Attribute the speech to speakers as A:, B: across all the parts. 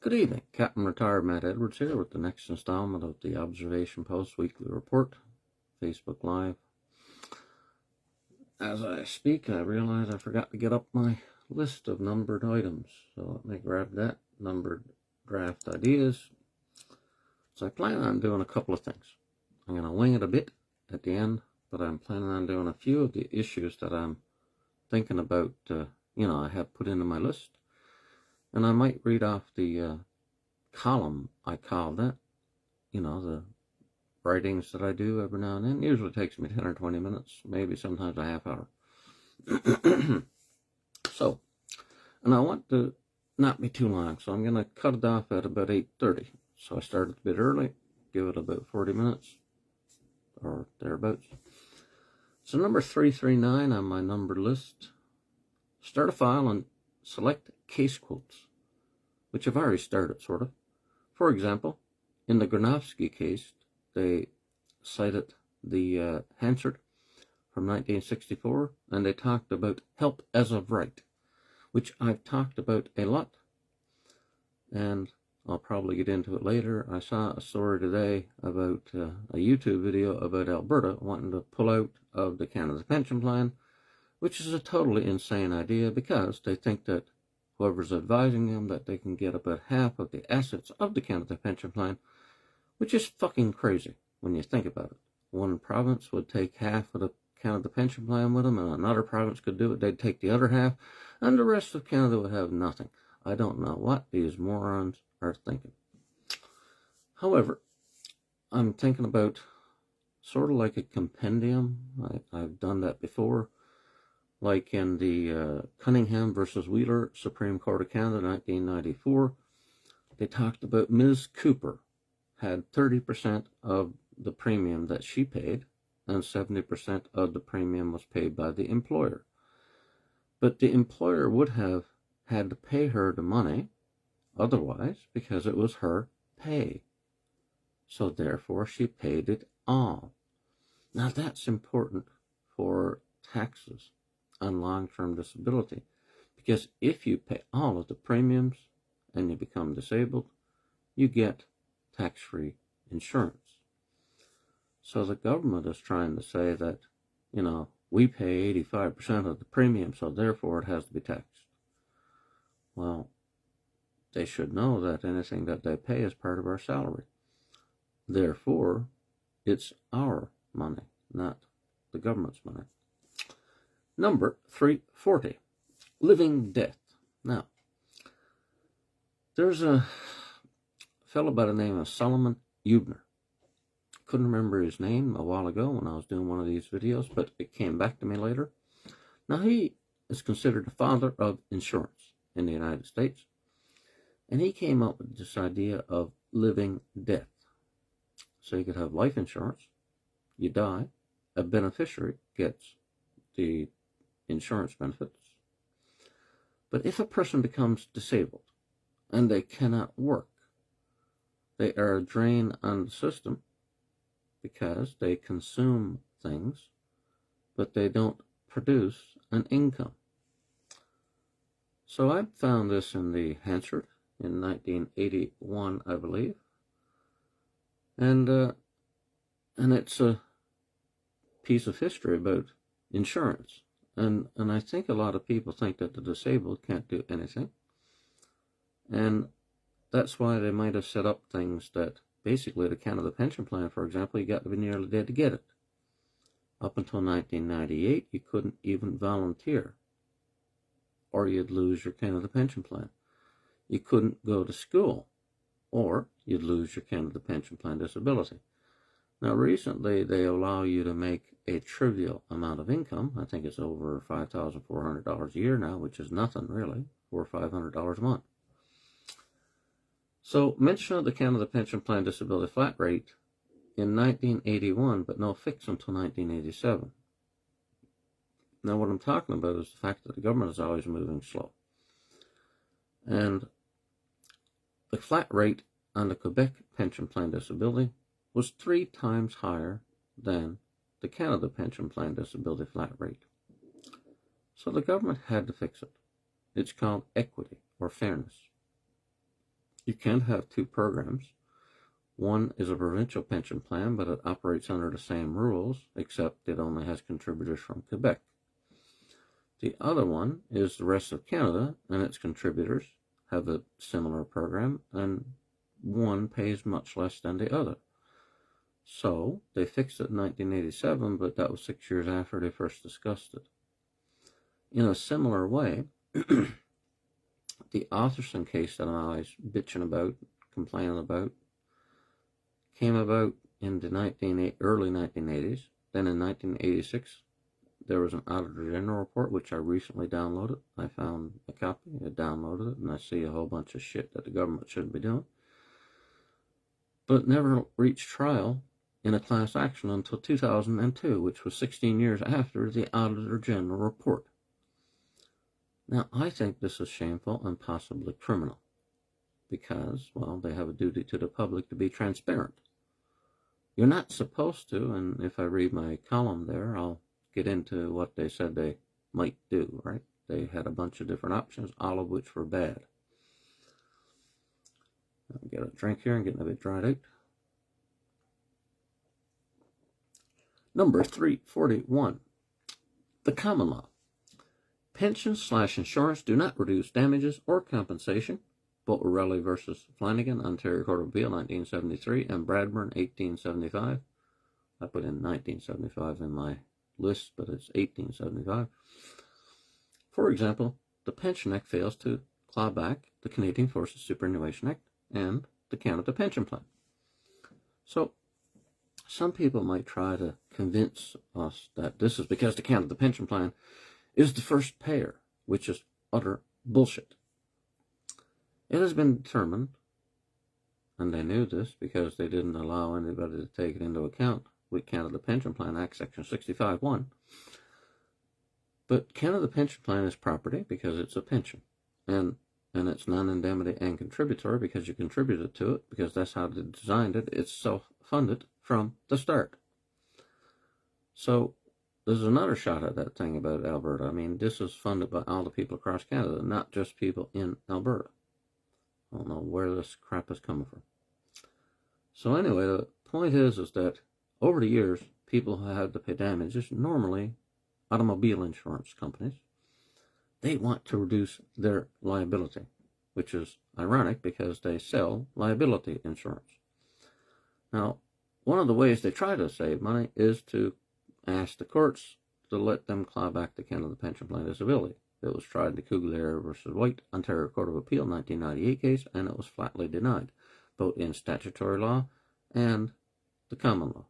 A: Good evening, Captain Retired Matt Edwards here with the next installment of the Observation Post Weekly Report, Facebook Live. As I speak, I realize I forgot to get up my list of numbered items, so let me grab that, numbered draft ideas. So I plan on doing a couple of things. I'm going to wing it a bit at the end, but I'm planning on doing a few of the issues that I'm thinking about, I have put into my list. And I might read off the column, I call that, the writings that I do every now and then. It usually takes me 10 or 20 minutes, maybe sometimes a half hour. So, and I want to not be too long, so I'm going to cut it off at about 8:30. So I started a bit early, give it about 40 minutes, or thereabouts. So number 339 on my numbered list, start a file and select case quotes, which I've already started, sort of. For example, in the Granovsky case, they cited the Hansard from 1964, and they talked about help as of right, which I've talked about a lot, and I'll probably get into it later. I saw a story today about a YouTube video about Alberta wanting to pull out of the Canada Pension Plan, which is a totally insane idea because they think that whoever's advising them that they can get about half of the assets of the Canada Pension Plan, which is fucking crazy when you think about it. One province would take half of the Canada Pension Plan with them, and another province could do it. They'd take the other half, and the rest of Canada would have nothing. I don't know what these morons are thinking. However, I'm thinking about sort of like a compendium. I've done that before. Like in the Cunningham versus Wheeler Supreme Court of Canada, 1994, they talked about Ms. Cooper had 30% of the premium that she paid, and 70% of the premium was paid by the employer. But the employer would have had to pay her the money otherwise because it was her pay. So therefore, she paid it all. Now that's important for taxes on long-term disability, because if you pay all of the premiums and you become disabled, you get tax-free insurance. So the government is trying to say that, we pay 85% of the premium, so therefore it has to be taxed. Well, they should know that anything that they pay is part of our salary. Therefore, it's our money, not the government's money. Number 340, living death. Now, there's a fellow by the name of Solomon Eubner. Couldn't remember his name a while ago when I was doing one of these videos, but it came back to me later. Now, he is considered the father of insurance in the United States, and he came up with this idea of living death. So you could have life insurance, you die, a beneficiary gets the insurance benefits. But if a person becomes disabled and they cannot work, they are a drain on the system because they consume things, but they don't produce an income. So I found this in the Hansard in 1981, I believe. And it's a piece of history about insurance. And I think a lot of people think that the disabled can't do anything. And that's why they might have set up things that basically the Canada Pension Plan, for example, you got to be nearly dead to get it. Up until 1998, you couldn't even volunteer, or you'd lose your Canada Pension Plan. You couldn't go to school, or you'd lose your Canada Pension Plan disability. Now, recently, they allow you to make a trivial amount of income. I think it's over $5,400 a year now, which is nothing, really, or $500 a month. So, mention of the Canada Pension Plan disability flat rate in 1981, but no fix until 1987. Now, what I'm talking about is the fact that the government is always moving slow. And the flat rate on the Quebec Pension Plan disability was 3 times higher than the Canada Pension Plan disability flat rate. So the government had to fix it. It's called equity or fairness. You can't have two programs. One is a provincial pension plan, but it operates under the same rules, except it only has contributors from Quebec. The other one is the rest of Canada, and its contributors have a similar program, and one pays much less than the other. So they fixed it in 1987, but that was 6 years after they first discussed it. In a similar way, the Arthurson case that I'm always bitching about, complaining about, came about in the early 1980s. Then in 1986, there was an Auditor General report, which I recently downloaded. I found a copy, I downloaded it, and I see a whole bunch of shit that the government shouldn't be doing. But it never reached trial in a class action until 2002, which was 16 years after the Auditor General report. Now, I think this is shameful and possibly criminal because, well, they have a duty to the public to be transparent. You're not supposed to, and if I read my column there, I'll get into what they said they might do, right? They had a bunch of different options, all of which were bad. I'll get a drink here, I'm getting a bit dried out. Number 341, the common law. Pensions/insurance do not reduce damages or compensation. Boarelli versus Flanagan, Ontario Court of Appeal, 1973, and Bradburn, 1875. I put in 1975 in my list, but it's 1875. For example, the Pension Act fails to claw back the Canadian Forces Superannuation Act and the Canada Pension Plan. So, some people might try to convince us that this is because the Canada Pension Plan is the first payer, which is utter bullshit. It has been determined, and they knew this because they didn't allow anybody to take it into account with Canada Pension Plan Act Section 65(1). But Canada Pension Plan is property because it's a pension, and it's non-indemnity and contributory because you contributed to it, because that's how they designed it. It's self-funded from the start. So there's another shot at that thing about Alberta. I mean, this is funded by all the people across Canada, not just people in Alberta. I don't know where this crap is coming from. So anyway, the point is that over the years, people who had to pay damages, normally automobile insurance companies, they want to reduce their liability, which is ironic because they sell liability insurance. Now, one of the ways they try to save money is to ask the courts to let them claw back the Canada Pension Plan disability. It was tried in the Cougler versus White, Ontario Court of Appeal, 1998 case, and it was flatly denied, both in statutory law and the common law.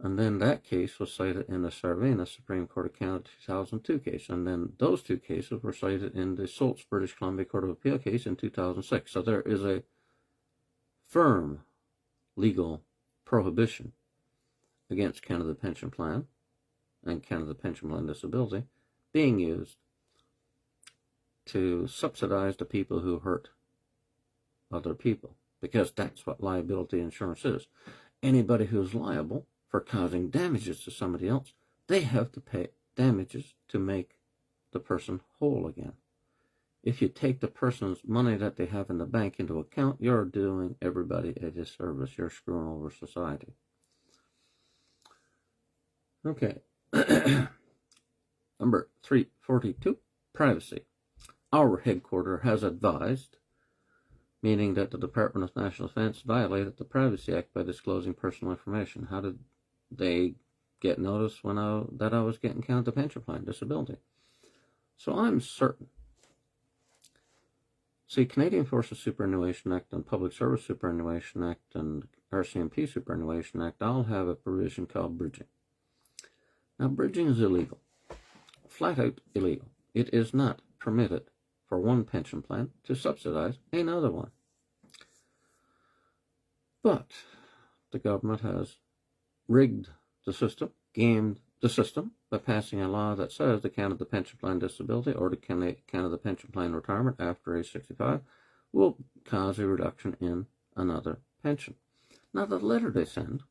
A: And then that case was cited in the Sarvina Supreme Court of Canada 2002 case, and then those two cases were cited in the Saults British Columbia Court of Appeal case in 2006. So there is a firm legal prohibition against Canada Pension Plan and Canada Pension Plan disability being used to subsidize the people who hurt other people, because that's what liability insurance is. Anybody who's liable for causing damages to somebody else, they have to pay damages to make the person whole again. If you take the person's money that they have in the bank into account, you're doing everybody a disservice. You're screwing over society. Okay. Number 342, privacy. Our headquarters has advised, meaning that the Department of National Defense violated the Privacy Act by disclosing personal information. How did they get notice that I was getting Canada Pension Plan disability? So I'm certain. See, Canadian Forces Superannuation Act and Public Service Superannuation Act and RCMP Superannuation Act all have a provision called bridging. Now, bridging is illegal. Flat out illegal. It is not permitted for one pension plan to subsidize another one. But the government has rigged the system, gamed the system, by passing a law that says the Canada Pension Plan disability or the Canada Pension Plan retirement after age 65 will cause a reduction in another pension. Now, the letter they send,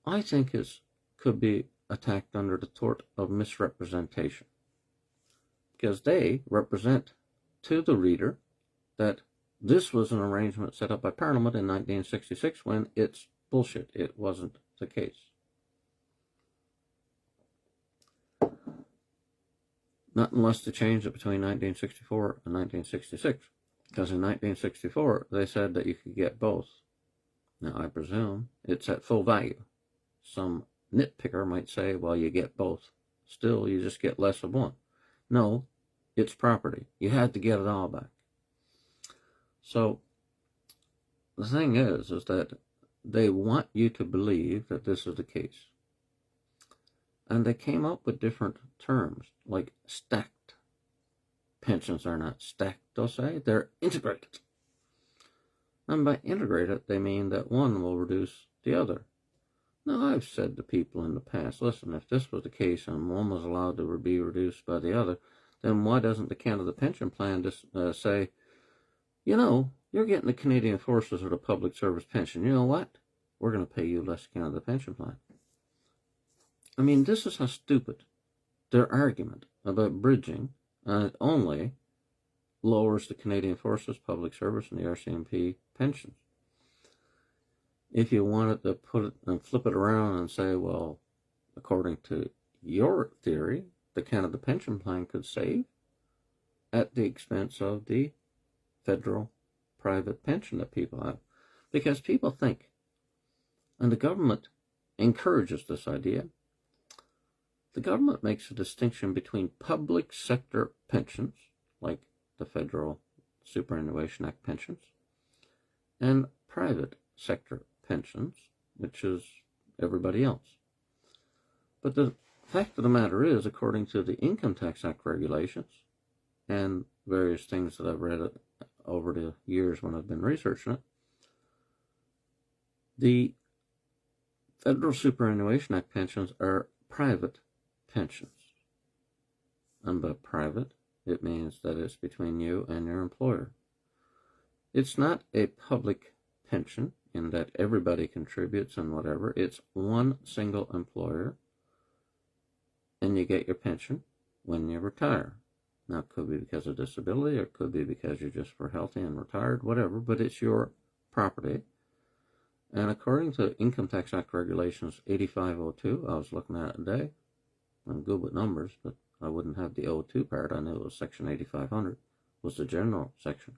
A: I think, could be attacked under the tort of misrepresentation, because they represent to the reader that this was an arrangement set up by Parliament in 1966 when it's bullshit. It wasn't the case. Not unless they changed it between 1964 and 1966. Because in 1964, they said that you could get both. Now, I presume it's at full value. Some nitpicker might say, well, you get both. Still, you just get less of one. No, it's property. You had to get it all back. So, the thing is that they want you to believe that this is the case. And they came up with different terms, like stacked. Pensions are not stacked, they'll say. They're integrated. And by integrated, they mean that one will reduce the other. Now, I've said to people in the past, listen, if this was the case and one was allowed to be reduced by the other, then why doesn't the Canada Pension Plan just say, you know, you're getting the Canadian Forces or the Public Service Pension. You know what? We're going to pay you less Canada Pension Plan. I mean, this is how stupid their argument about bridging, and it only lowers the Canadian Forces, Public Service, and the RCMP pensions. If you wanted to put it and flip it around and say, well, according to your theory, the Canada Pension Plan could save at the expense of the federal private pension that people have. Because people think, and the government encourages this idea, the government makes a distinction between public sector pensions, like the Federal Superannuation Act pensions, and private sector pensions, which is everybody else. But the fact of the matter is, according to the Income Tax Act regulations and various things that I've read over the years when I've been researching it, the Federal Superannuation Act pensions are private pensions. And by private, it means that it's between you and your employer. It's not a public pension in that everybody contributes and whatever. It's one single employer, and you get your pension when you retire. Now, it could be because of disability, or it could be because you just were healthy and retired, whatever, but it's your property. And according to Income Tax Act Regulations 8502, I was looking at it today. I'm good with numbers, but I wouldn't have the 02 part. I knew it was Section 8500, was the general section.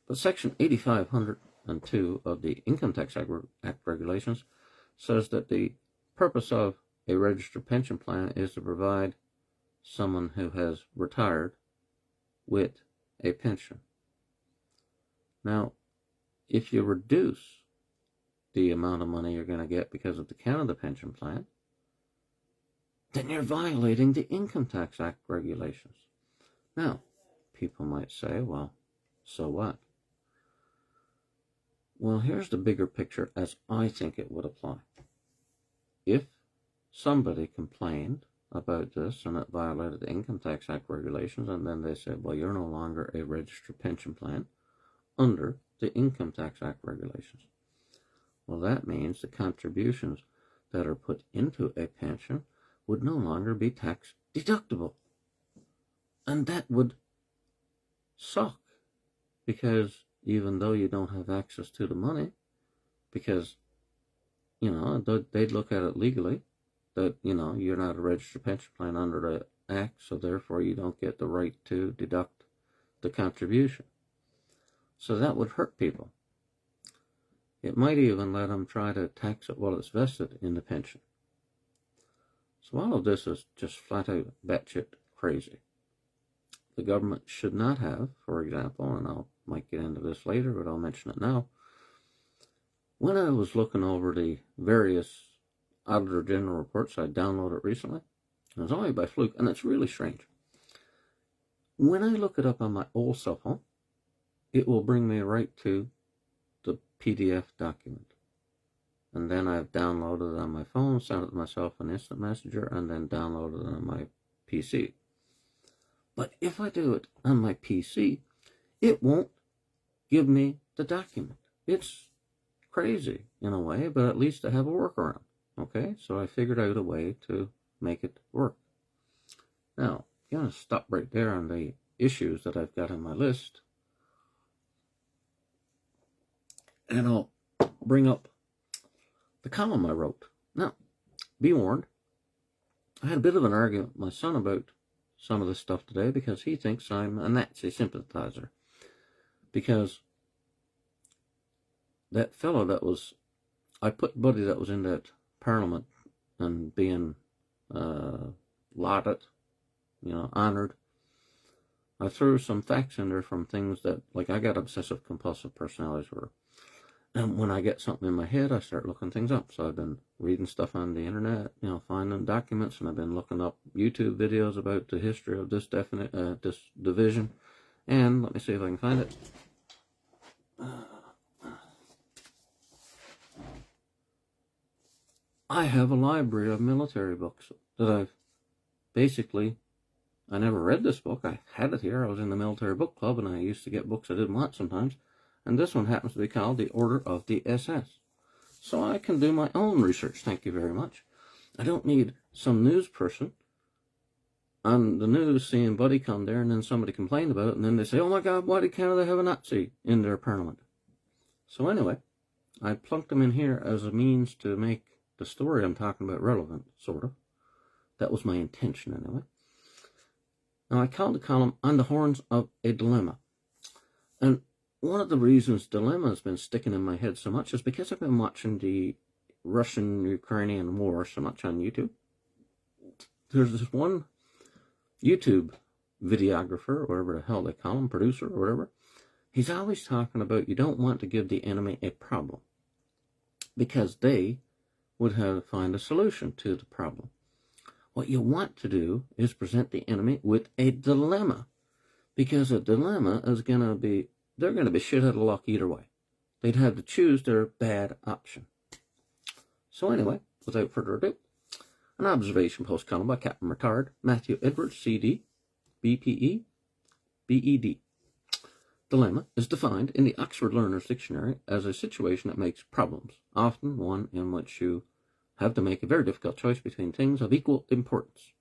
A: But Section 8502 of the Income Tax Act Regulations says that the purpose of a registered pension plan is to provide someone who has retired with a pension. Now, if you reduce the amount of money you're going to get because of the Canada Pension Plan, then you're violating the Income Tax Act regulations. Now, people might say, well, so what? Well, here's the bigger picture as I think it would apply. If somebody complained about this and it violated the Income Tax Act regulations, and then they said, well, you're no longer a registered pension plan under the Income Tax Act regulations. Well, that means the contributions that are put into a pension would no longer be tax deductible. And that would suck, because even though you don't have access to the money, because, you know, they'd look at it legally, that, you know, you're not a registered pension plan under the Act, so therefore you don't get the right to deduct the contribution. So that would hurt people. It might even let them try to tax it while it's vested in the pension. So all of this is just flat out batshit crazy. The government should not have, for example, and I might get into this later, but I'll mention it now. When I was looking over the various Auditor General reports, I downloaded recently. It was only by fluke, and it's really strange. When I look it up on my old cell phone, it will bring me right to the PDF document. And then I've downloaded it on my phone, sent it to myself in Instant Messenger, and then downloaded it on my PC. But if I do it on my PC, it won't give me the document. It's crazy in a way, but at least I have a workaround. Okay, so I figured out a way to make it work. Now, I'm going to stop right there on the issues that I've got on my list. and I'll bring up the column I wrote. Now, be warned, I had a bit of an argument with my son about some of this stuff today because he thinks I'm a Nazi sympathizer. Because that fellow that was, I put Buddy that was in that parliament and being lauded, honored. I threw some facts in there from things that, like, I got obsessive compulsive personality disorder. And when I get something in my head, I start looking things up. So I've been reading stuff on the internet, finding documents, and I've been looking up YouTube videos about the history of this this division. And let me see if I can find it. I have a library of military books that I've basically, I never read this book. I had it here. I was in the military book club, and I used to get books I didn't want sometimes. And this one happens to be called The Order of the SS. So I can do my own research, thank you very much. I don't need some news person on the news seeing Buddy come there, and then somebody complained about it, and then they say, oh my God, why did Canada have a Nazi in their parliament? So anyway, I plunked them in here as a means to make the story I'm talking about relevant, sort of. That was my intention anyway. Now I called the column On the Horns of a Dilemma. And one of the reasons dilemma has been sticking in my head so much is because I've been watching the Russian-Ukrainian war so much on YouTube. There's this one YouTube videographer, or whatever the hell they call him, producer or whatever. He's always talking about you don't want to give the enemy a problem because they would have to find a solution to the problem. What you want to do is present the enemy with a dilemma, because a dilemma is going to be, they're going to be shit out of luck either way. They'd have to choose their bad option. So anyway, without further ado, an observation post column by Captain Retard, Matthew Edwards, CD, BPE, BED. Dilemma is defined in the Oxford Learner's Dictionary as a situation that makes problems, often one in which you have to make a very difficult choice between things of equal importance.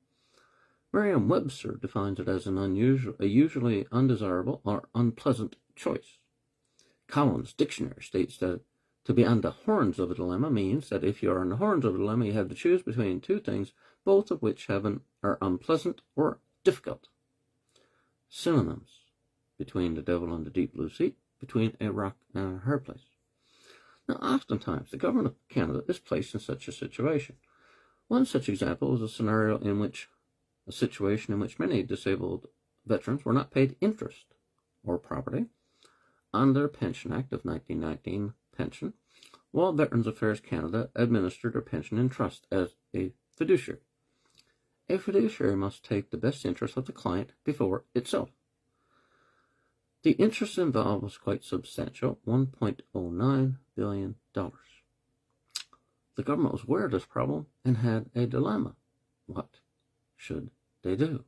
A: Merriam-Webster defines it as a usually undesirable or unpleasant choice. Collins' dictionary states that to be on the horns of a dilemma means that if you are on the horns of a dilemma, you have to choose between two things, both of which are unpleasant or difficult. Synonyms: between the devil and the deep blue sea, between a rock and a hard place. Now, oftentimes, the government of Canada is placed in such a situation. One such example is a situation in which many disabled veterans were not paid interest or property on their Pension Act of 1919 pension, while Veterans Affairs Canada administered their pension in trust as a fiduciary. A fiduciary must take the best interest of the client before itself. The interest involved was quite substantial, $1.09 billion. The government was aware of this problem and had a dilemma. What should they do?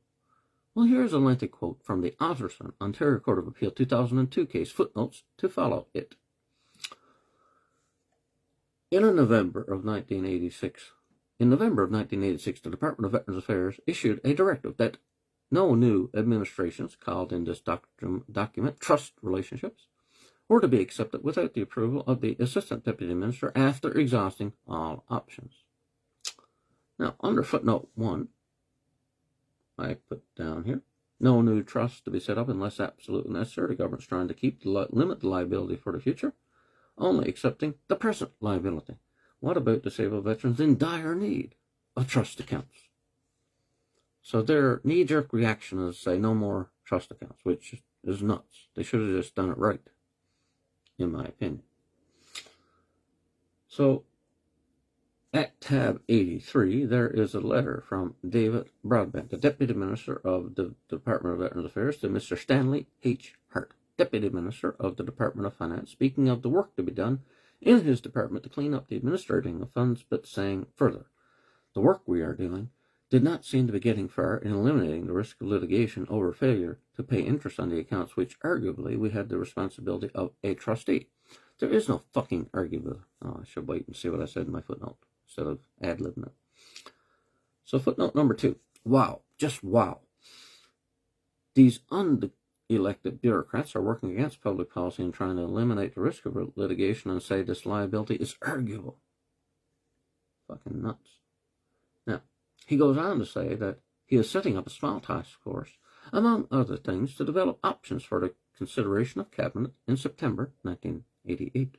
A: Well, here's a lengthy quote from the Otterson, Ontario Court of Appeal 2002 case, footnotes to follow it. In November of 1986, the Department of Veterans Affairs issued a directive that no new administrations, called in this document trust relationships, were to be accepted without the approval of the Assistant Deputy Minister after exhausting all options. Now, under footnote 1, I put down here, no new trust to be set up unless absolutely necessary. The government's trying to limit the liability for the future, only accepting the present liability. What about disabled veterans in dire need of trust accounts? So their knee-jerk reaction is to say no more trust accounts, which is nuts. They should have just done it right, in my opinion. So at tab 83, there is a letter from David Bradburn, the Deputy Minister of the Department of Veterans Affairs, to Mr. Stanley H. Hart, Deputy Minister of the Department of Finance, speaking of the work to be done in his department to clean up the administrating of funds, but saying further, the work we are doing did not seem to be getting far in eliminating the risk of litigation over failure to pay interest on the accounts, which arguably we had the responsibility of a trustee. There is no fucking arguable. Oh, I should wait and see what I said in my footnote instead of ad-libbing it. So footnote number 2. Wow. Just wow. These elected bureaucrats are working against public policy and trying to eliminate the risk of litigation and say this liability is arguable. Fucking nuts. Now, he goes on to say that he is setting up a small task force, among other things, to develop options for the consideration of Cabinet in September 1988.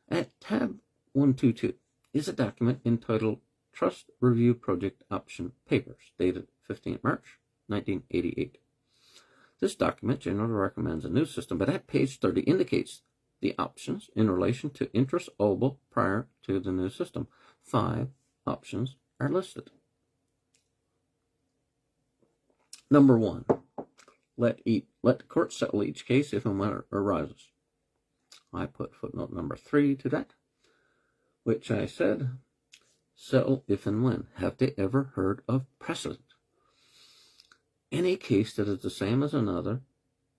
A: At tab 122 is a document entitled Trust Review Project Option Papers, dated 15 March 1988. This document generally recommends a new system, but at page 30 indicates the options in relation to interest owable prior to the new system. 5 options are listed. Number 1, let the court settle each case if and when it arises. I put footnote number 3 to that, which I said, settle if and when. Have they ever heard of precedent? Any case that is the same as another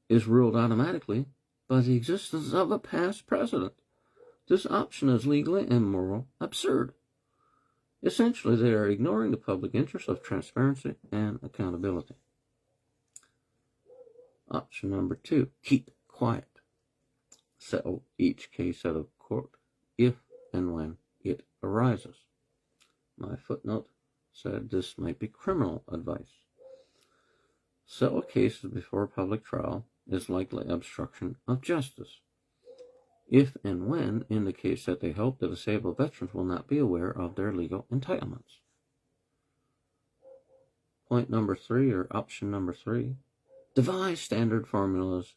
A: is ruled automatically by the existence of a past precedent. This option is legally and morally absurd. Essentially, they are ignoring the public interest of transparency and accountability. Option number 2, keep quiet. Settle each case out of court if and when it arises. My footnote said this might be criminal advice. Settle cases before public trial is likely obstruction of justice. If and when indicates that they hope the disabled veterans will not be aware of their legal entitlements. Point number 3, or option number 3, devise standard formulas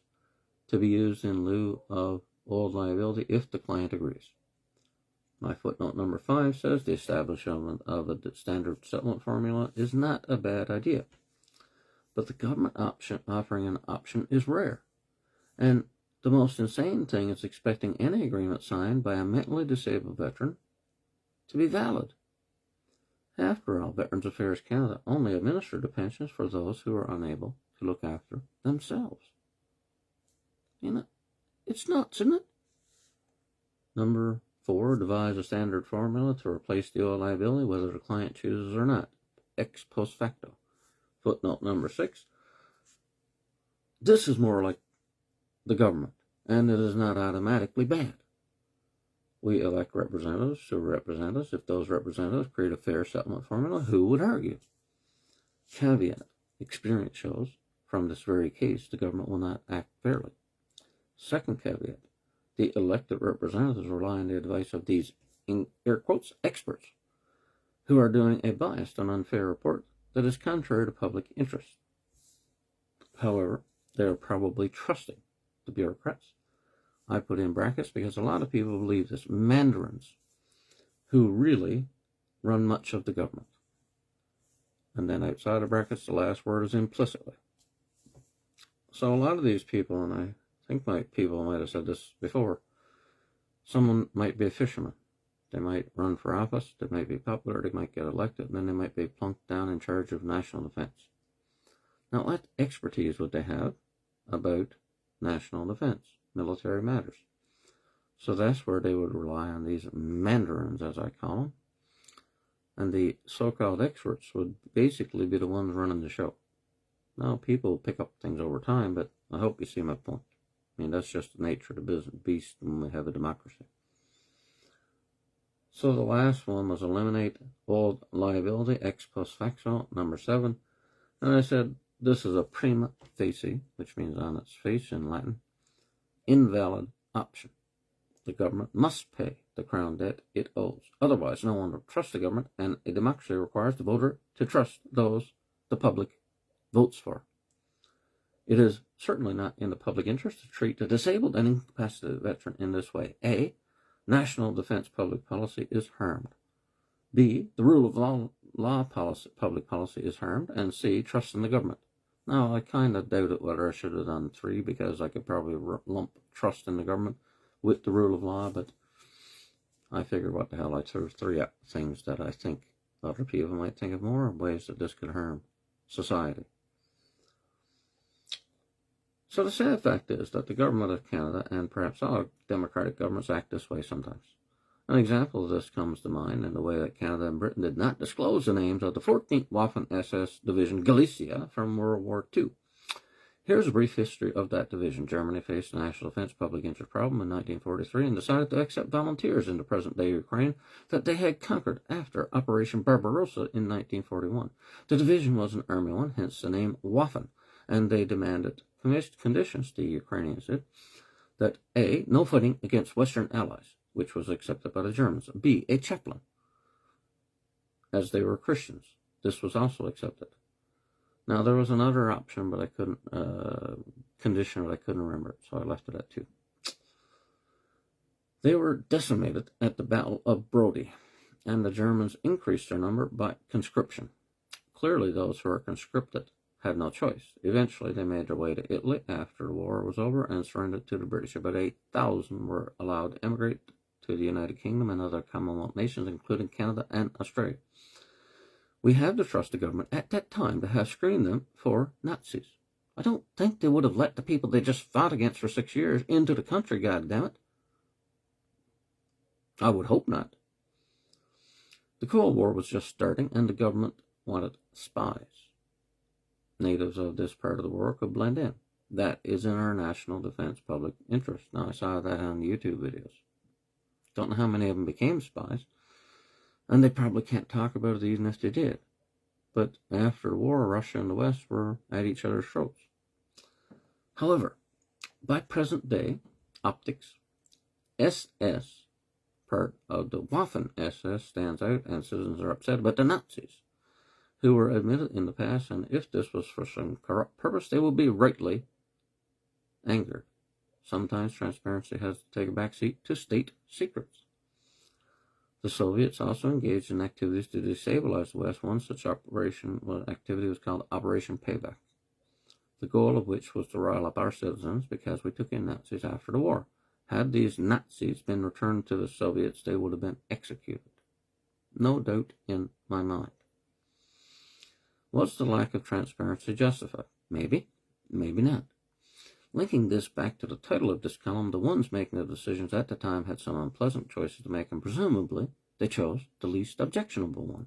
A: to be used in lieu of old liability if the client agrees. My footnote number 5 says the establishment of a standard settlement formula is not a bad idea, but the government offering an option is rare, and the most insane thing is expecting any agreement signed by a mentally disabled veteran to be valid. After all, Veterans Affairs Canada only administered the pensions for those who are unable to look after themselves. You know, it's nuts, isn't it? Number 4, devise a standard formula to replace the old liability whether the client chooses or not, ex post facto. Footnote number 6, this is more like the government, and it is not automatically bad. We elect representatives to represent us. If those representatives create a fair settlement formula, who would argue? Caveat, experience shows from this very case the government will not act fairly. Second caveat, the elected representatives rely on the advice of these, in air quotes, experts, who are doing a biased and unfair report that is contrary to public interest. However, they are probably trusting the bureaucrats. I put in brackets because a lot of people believe this, mandarins, who really run much of the government. And then outside of brackets, the last word is implicitly. So a lot of these people, and I think people might have said this before, someone might be a fisherman. They might run for office, they might be popular, they might get elected, and then they might be plunked down in charge of national defense. Now, what expertise would they have about national defense, military matters? So that's where they would rely on these mandarins, as I call them. And the so-called experts would basically be the ones running the show. Now, people pick up things over time, but I hope you see my point. I mean, that's just the nature of the beast when we have a democracy. So the last one was eliminate old liability, ex post facto, number 7. And I said, this is a prima facie, which means on its face in Latin, invalid option. The government must pay the crown debt it owes. Otherwise, no one will trust the government, and a democracy requires the voter to trust those the public votes for. It is certainly not in the public interest to treat the disabled and incapacitated veteran in this way. A, national defense public policy is harmed. B, the rule of law policy, public policy is harmed. And C, trust in the government. Now, I kind of doubted whether I should have done 3 because I could probably lump trust in the government with the rule of law, but I figured what the hell, I threw 3 things that I think other people might think of more ways that this could harm society. So the sad fact is that the government of Canada, and perhaps all democratic governments, act this way sometimes. An example of this comes to mind in the way that Canada and Britain did not disclose the names of the 14th Waffen SS Division Galicia from World War II. Here's a brief history of that division. Germany faced a national defense public interest problem in 1943 and decided to accept volunteers into present-day Ukraine that they had conquered after Operation Barbarossa in 1941. The division was an army one, hence the name Waffen, and they demanded conditions, the Ukrainians did, that A, no fighting against Western allies, which was accepted by the Germans. B, a chaplain, as they were Christians. This was also accepted. Now, there was another option, but I couldn't, condition, but I couldn't remember it, so I left it at 2. They were decimated at the Battle of Brody, and the Germans increased their number by conscription. Clearly, those who were conscripted had no choice. Eventually, they made their way to Italy after the war was over and surrendered to the British. About 8,000 were allowed to emigrate to the United Kingdom and other Commonwealth nations, including Canada and Australia. We had to trust the government at that time to have screened them for Nazis. I don't think they would have let the people they just fought against for 6 years into the country, goddammit. I would hope not. The Cold War was just starting, and the government wanted spies. Natives of this part of the world could blend in. That is in our national defense public interest. Now, I saw that on YouTube videos. Don't know how many of them became spies. And they probably can't talk about it even if they did. But after the war, Russia and the West were at each other's throats. However, by present day, optics, SS, part of the Waffen SS, stands out, and citizens are upset about the Nazis, who were admitted in the past, and if this was for some corrupt purpose, they will be rightly angered. Sometimes transparency has to take a back seat to state secrets. The Soviets also engaged in activities to destabilize the West. One such activity was called Operation Payback, the goal of which was to rile up our citizens because we took in Nazis after the war. Had these Nazis been returned to the Soviets, they would have been executed. No doubt in my mind. Was the lack of transparency justified? Maybe, maybe not. Linking this back to the title of this column, the ones making the decisions at the time had some unpleasant choices to make, and presumably they chose the least objectionable one.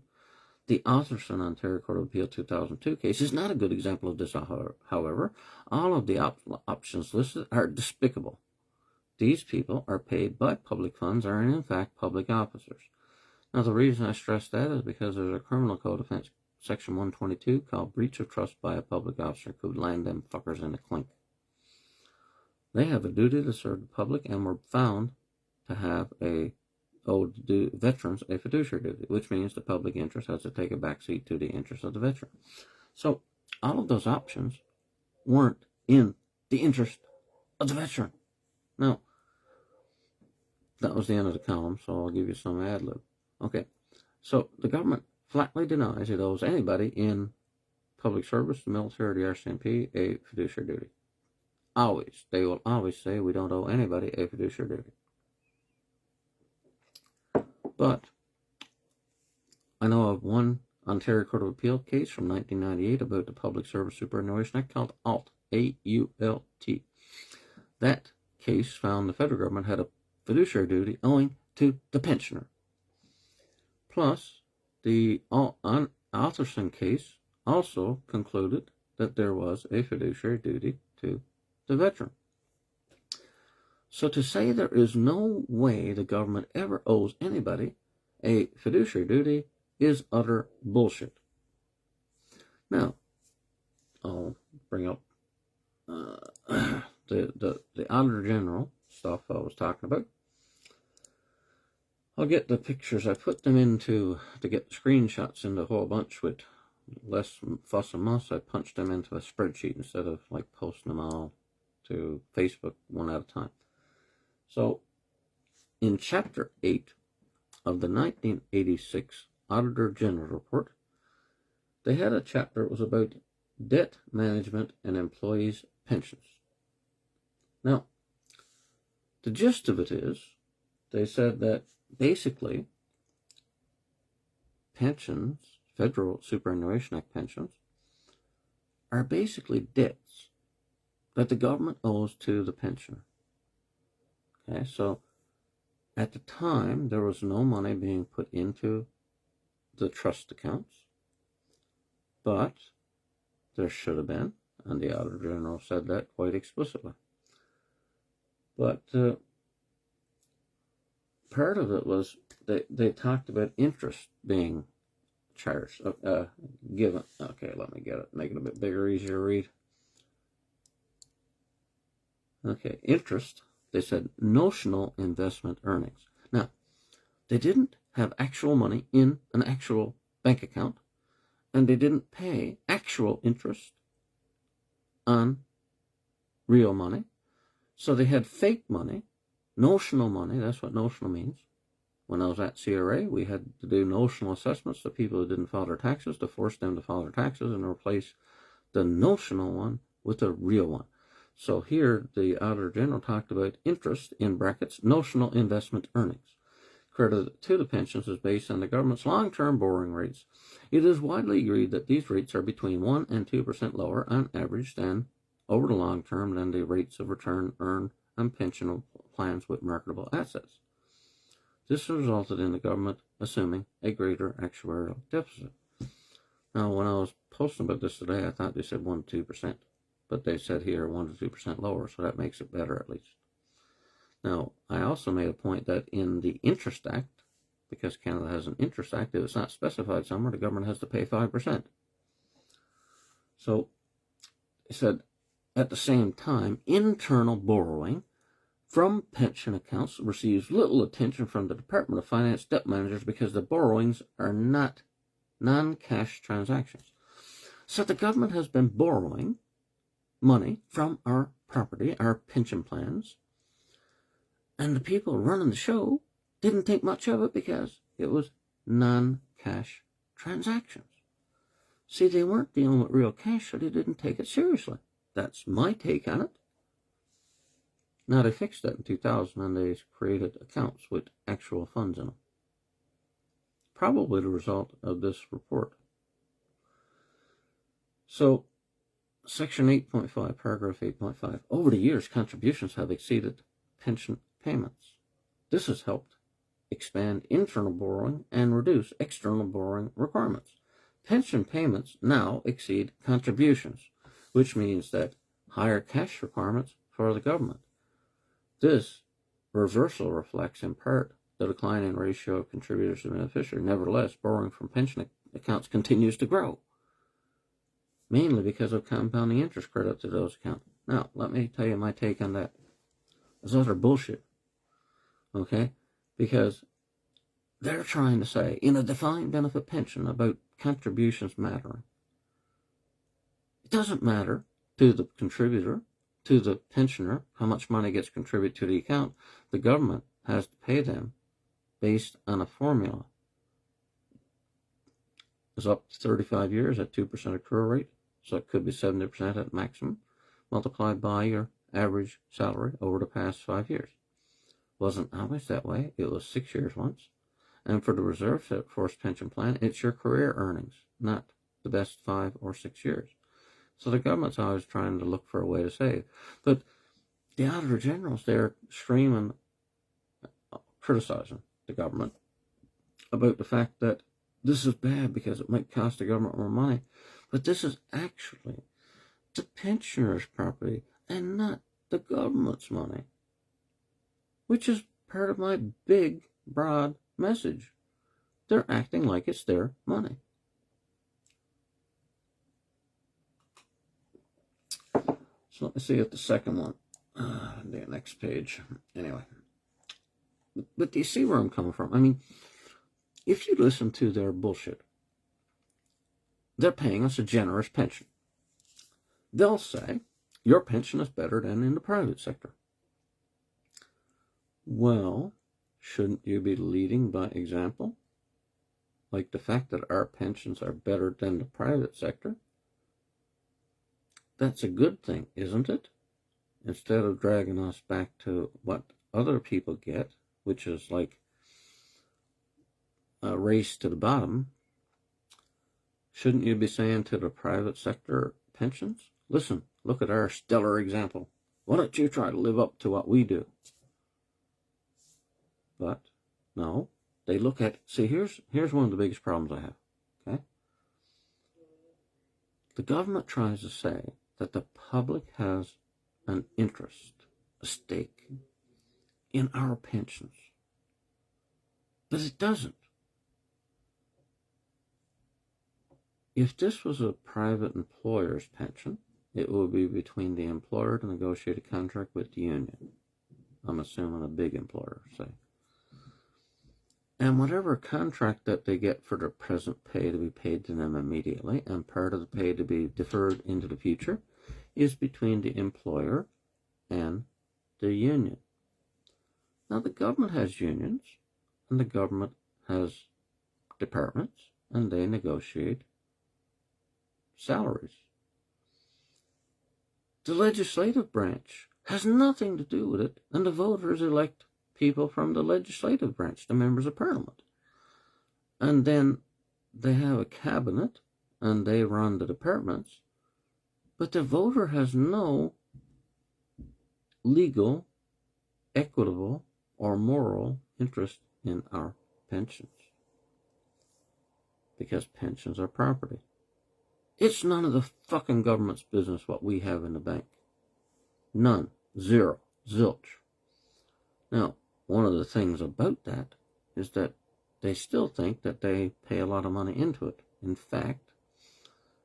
A: The Otterson Ontario Court of Appeal 2002 case is not a good example of this, however. All of the options listed are despicable. These people are paid by public funds and are in fact public officers. Now, the reason I stress that is because there's a criminal code offense, section 122, called breach of trust by a public officer, could land them fuckers in a clink. They have a duty to serve the public and were found to have owed veterans a fiduciary duty, which means the public interest has to take a backseat to the interest of the veteran. So all of those options weren't in the interest of the veteran. Now, that was the end of the column, so I'll give you some ad lib. Okay, so the government flatly denies it owes anybody in public service, the military, or the RCMP, a fiduciary duty. Always. They will always say we don't owe anybody a fiduciary duty. But I know of one Ontario Court of Appeal case from 1998 about the Public Service Superannuation Act called AULT, A-U-L-T. That case found the federal government had a fiduciary duty owing to the pensioner. Plus, the Otterson case also concluded that there was a fiduciary duty to the veteran. So to say there is no way the government ever owes anybody a fiduciary duty is utter bullshit. Now, I'll bring up the Auditor General stuff I was talking about. I'll get the pictures. I put them into, to get the screenshots into a whole bunch with less fuss and muss. I punched them into a spreadsheet instead of like posting them all to Facebook one at a time. So, in Chapter 8 of the 1986 Auditor General Report, they had a chapter that was about debt management and employees' pensions. Now, the gist of it is, they said that basically pensions, Federal Superannuation Act pensions, are basically debts that the government owes to the pensioner. Okay, so at the time, there was no money being put into the trust accounts, but there should have been. and the Auditor General said that quite explicitly. But part of it was they talked about interest being charged, given. Okay, let me get it, make it a bit bigger, easier to read. Okay, interest, they said notional investment earnings. Now, they didn't have actual money in an actual bank account, and they didn't pay actual interest on real money. So they had fake money, notional money. That's what notional means. When I was at CRA, we had to do notional assessments to people who didn't file their taxes to force them to file their taxes and replace the notional one with a real one. So here, the Auditor General talked about interest, in brackets, notional investment earnings. Credit to the pensions is based on the government's long-term borrowing rates. It is widely agreed that these rates are between 1 and 2% lower on average than over the long term than the rates of return earned on pension plans with marketable assets. This resulted in the government assuming a greater actuarial deficit. Now, when I was posting about this today, I thought they said 1 to 2%, but they said here 1 to 2% lower, so that makes it better at least. Now, I also made a point that in the Interest Act, because Canada has an Interest Act, if it's not specified somewhere, the government has to pay 5%. So, it said, at the same time, internal borrowing from pension accounts receives little attention from the Department of Finance debt managers because the borrowings are not non-cash transactions. So the government has been borrowing money from our property, our pension plans, and the people running the show didn't think much of it because it was non-cash transactions. See, they weren't dealing with real cash, so they didn't take it seriously. That's my take on it. Now, they fixed that in 2000, and they created accounts with actual funds in them. Probably the result of this report. So, Section 8.5, paragraph 8.5. Over the years, contributions have exceeded pension payments. This has helped expand internal borrowing and reduce external borrowing requirements. Pension payments now exceed contributions, which means that higher cash requirements for the government. This reversal reflects in part the decline in ratio of contributors to beneficiaries. Nevertheless, borrowing from pension accounts continues to grow, mainly because of compounding interest credit to those accounts. Now, let me tell you my take on that. It's utter bullshit, okay? Because they're trying to say, in a defined benefit pension, about contributions mattering. It doesn't matter to the contributor, to the pensioner, how much money gets contributed to the account. The government has to pay them based on a formula. It's up to 35 years at 2% accrual rate, so it could be 70% at maximum, multiplied by your average salary over the past 5 years. Wasn't always that way. It was 6 years once. And for the reserve force pension plan, it's your career earnings, not the best 5 or 6 years. So the government's always trying to look for a way to save. But the Auditor General's there screaming, criticizing the government about the fact that this is bad because it might cost the government more money. But this is actually the pensioners' property and not the government's money, which is part of my big, broad message. They're acting like it's their money. So let me see at the second one, the next page. Anyway, but do you see where I'm coming from? I mean, if you listen to their bullshit, they're paying us a generous pension. They'll say, your pension is better than in the private sector. Well, shouldn't you be leading by example? Like the fact that our pensions are better than the private sector? That's a good thing, isn't it? Instead of dragging us back to what other people get, which is like a race to the bottom, shouldn't you be saying to the private sector pensions, listen, look at our stellar example. Why don't you try to live up to what we do? But no, they look at, see, here's one of the biggest problems I have, okay? The government tries to say that the public has an interest, a stake in our pensions. But it doesn't. If this was a private employer's pension, it would be between the employer to negotiate a contract with the union. I'm assuming a big employer, say. And whatever contract that they get for their present pay to be paid to them immediately, and part of the pay to be deferred into the future, is between the employer and the union. Now, the government has unions, and the government has departments, and they negotiate salaries. The legislative branch has nothing to do with it, and the voters elect people from the legislative branch, the members of parliament. And then they have a cabinet, and they run the departments, but the voter has no legal, equitable, or moral interest in our pensions, because pensions are property. It's none of the fucking government's business what we have in the bank. None. Zero. Zilch. Now, one of the things about that is that they still think that they pay a lot of money into it. In fact,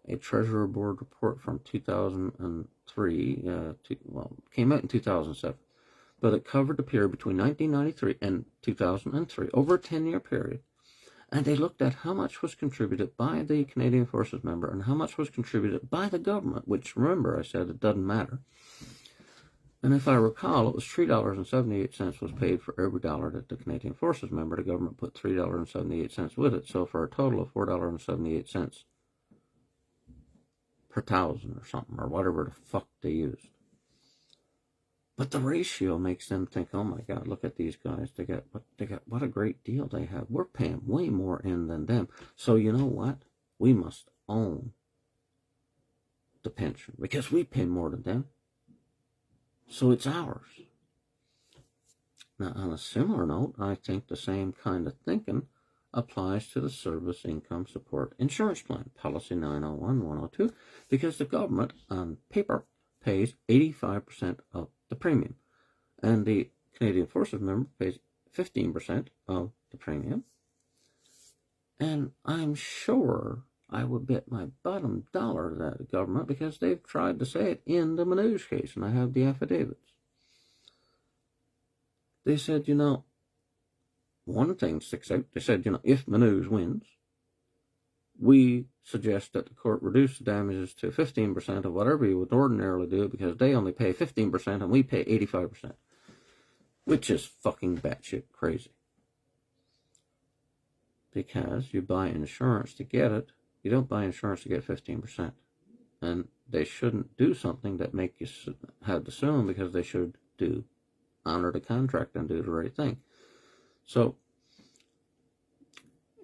A: a Treasurer Board report from 2003, came out in 2007, but it covered the period between 1993 and 2003, over a 10-year period. And they looked at how much was contributed by the Canadian Forces member and how much was contributed by the government, which, remember, I said it doesn't matter. And if I recall, it was $3.78 was paid for every dollar that the Canadian Forces member. The government put $3.78 with it, so for a total of $4.78 per thousand or something, or whatever the fuck they used. But the ratio makes them think, oh my God, look at these guys. They got what a great deal they have. We're paying way more in than them. So you know what? We must own the pension because we pay more than them. So it's ours. Now, on a similar note, I think the same kind of thinking applies to the Service Income Support Insurance Plan, Policy 901-102, because the government, on paper, pays 85% of the premium, and the Canadian Forces member pays 15% of the premium. And I'm sure I would bet my bottom dollar that the government, because they've tried to say it in the Manouche case, and I have the affidavits. They said, one thing sticks out. They said, if Manouche wins, we suggest that the court reduce the damages to 15% of whatever you would ordinarily do, because they only pay 15% and we pay 85%, which is fucking batshit crazy. Because you buy insurance to get it, you don't buy insurance to get 15%. And they shouldn't do something that make you have to sue them, because they should honor the contract and do the right thing. So,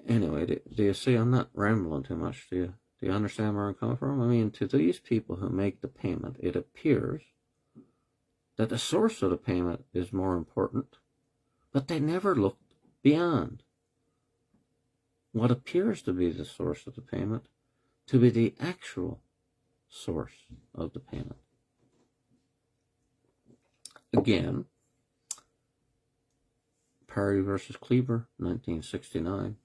A: anyway, do you see I'm not rambling too much? Do you understand where I'm coming from? I mean, to these people who make the payment, it appears that the source of the payment is more important, but they never look beyond what appears to be the source of the payment to be the actual source of the payment. Again, Perry versus Cleaver, 1969.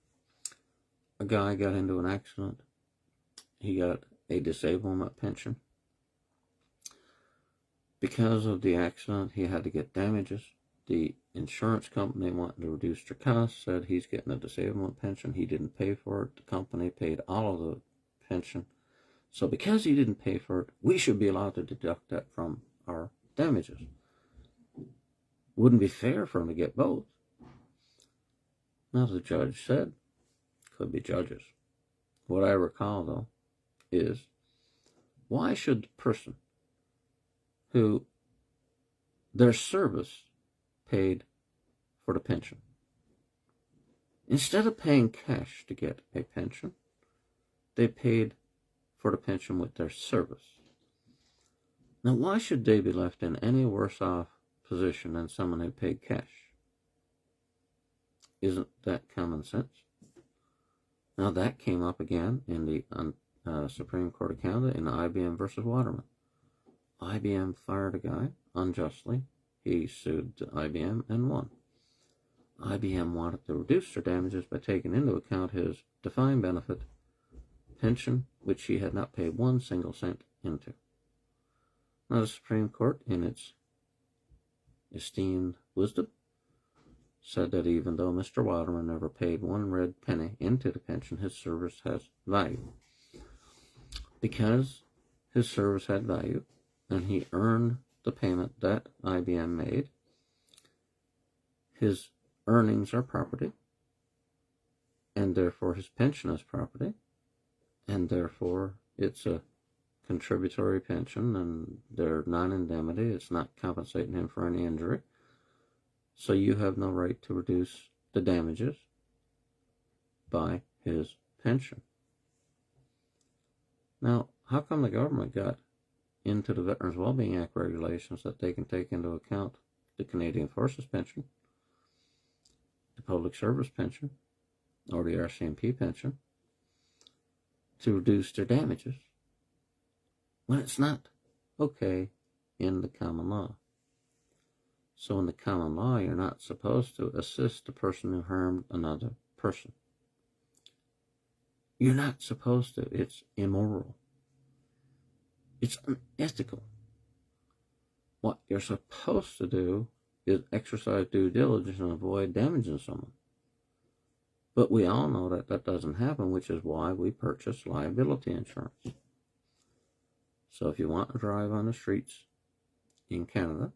A: A guy got into an accident. He got a disablement pension. Because of the accident, he had to get damages. The insurance company, wanting to reduce their costs, said he's getting a disablement pension. He didn't pay for it. The company paid all of the pension. So because he didn't pay for it, we should be allowed to deduct that from our damages. Wouldn't be fair for him to get both. Now, the judge said, could be judges. What I recall, though, is why should the person who their service paid for the pension, instead of paying cash to get a pension, they paid for the pension with their service. Now, why should they be left in any worse off position than someone who paid cash? Isn't that common sense? Now, that came up again in the Supreme Court of Canada in IBM versus Waterman. IBM fired a guy unjustly. He sued IBM and won. IBM wanted to reduce their damages by taking into account his defined benefit pension, which he had not paid 1 single cent into. Now, the Supreme Court, in its esteemed wisdom, said that even though Mr. Waterman never paid 1 red penny into the pension, his service has value. Because his service had value and he earned the payment that IBM made, his earnings are property, and therefore his pension is property, and therefore it's a contributory pension, and they're non-indemnity. It's not compensating him for any injury. So you have no right to reduce the damages by his pension. Now, how come the government got into the Veterans Wellbeing Act regulations that they can take into account the Canadian Forces pension, the public service pension, or the RCMP pension to reduce their damages when it's not okay in the common law? So in the common law, you're not supposed to assist the person who harmed another person. You're not supposed to. It's immoral. It's unethical. What you're supposed to do is exercise due diligence and avoid damaging someone. But we all know that that doesn't happen, which is why we purchase liability insurance. So if you want to drive on the streets in Canada,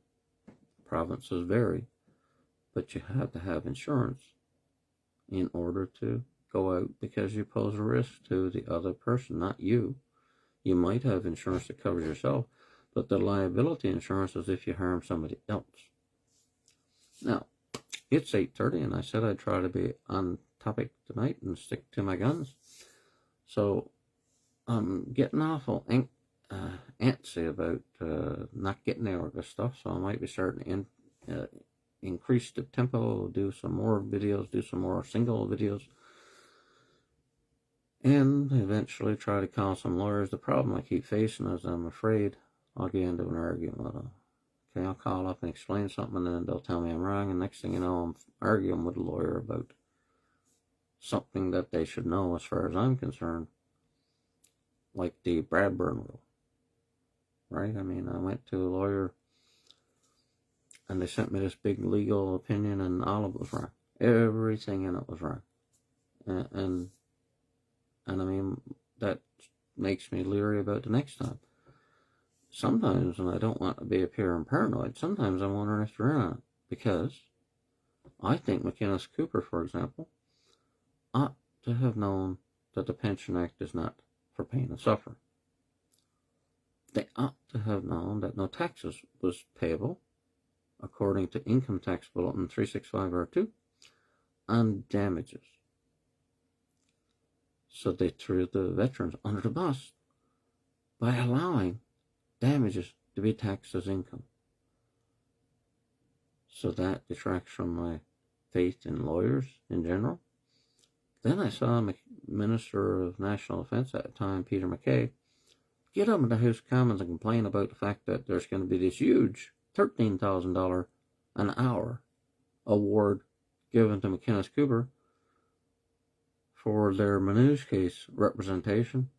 A: provinces vary, but you have to have insurance in order to go out, because you pose a risk to the other person, not you. You might have insurance that covers yourself, but the liability insurance is if you harm somebody else. Now, it's 8:30, and I said I'd try to be on topic tonight and stick to my guns. So I'm getting awful antsy about not getting the Orca stuff, so I might be starting to increase the tempo, do some more videos, do some more single videos, and eventually try to call some lawyers. The problem I keep facing is I'm afraid I'll get into an argument with them. Okay, I'll call up and explain something, and then they'll tell me I'm wrong, and next thing you know, I'm arguing with a lawyer about something that they should know as far as I'm concerned, like the Bradburn rule. Right? I mean, I went to a lawyer and they sent me this big legal opinion, and all of it was wrong. Everything in it was wrong. And I mean, that makes me leery about the next time. Sometimes, and I don't want to be appearing paranoid, sometimes I'm wondering if they're in on it, because I think McInnes Cooper, for example, ought to have known that the Pension Act is not for pain and suffering. They ought to have known that no taxes was payable, according to Income Tax Bulletin 365R2, on damages. So they threw the veterans under the bus by allowing damages to be taxed as income. So that detracts from my faith in lawyers in general. Then I saw Minister of National Defense at the time, Peter MacKay, get up in the House of Commons and complain about the fact that there's going to be this huge $13,000 an hour award given to McInnes Cooper for their Manouche case representation.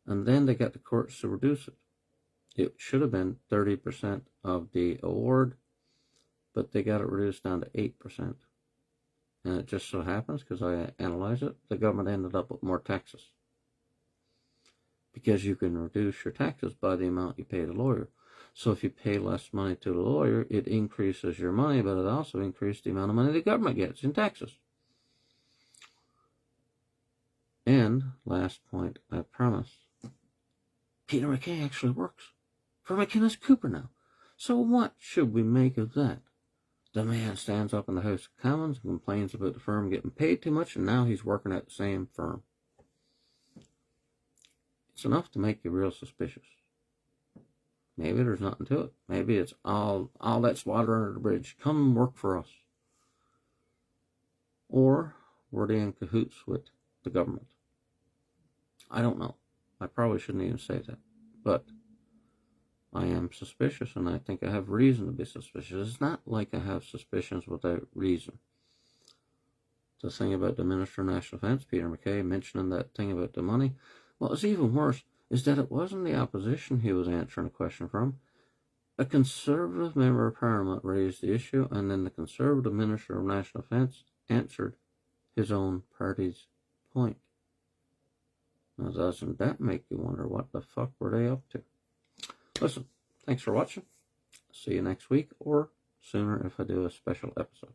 A: And then they got the courts to reduce it. It should have been 30% of the award, but they got it reduced down to 8%. And it just so happens, because I analyzed it, the government ended up with more taxes. Because you can reduce your taxes by the amount you pay the lawyer. So if you pay less money to the lawyer, it increases your money, but it also increases the amount of money the government gets in taxes. And, last point, I promise, Peter MacKay actually works for McInnes Cooper now. So what should we make of that? The man stands up in the House of Commons and complains about the firm getting paid too much, and now he's working at the same firm. It's enough to make you real suspicious. Maybe there's nothing to it. Maybe it's all that's water under the bridge. Come work for us. Or were they in cahoots with the government? I don't know. I probably shouldn't even say that. But I am suspicious, and I think I have reason to be suspicious. It's not like I have suspicions without reason. The thing about the Minister of National Defence, Peter MacKay, mentioning that thing about the money, well, it's even worse, is that it wasn't the opposition he was answering a question from. A Conservative member of Parliament raised the issue, and then the Conservative Minister of National Defence answered his own party's point. Now, doesn't that make you wonder what the fuck were they up to? Listen, thanks for watching. See you next week, or sooner if I do a special episode.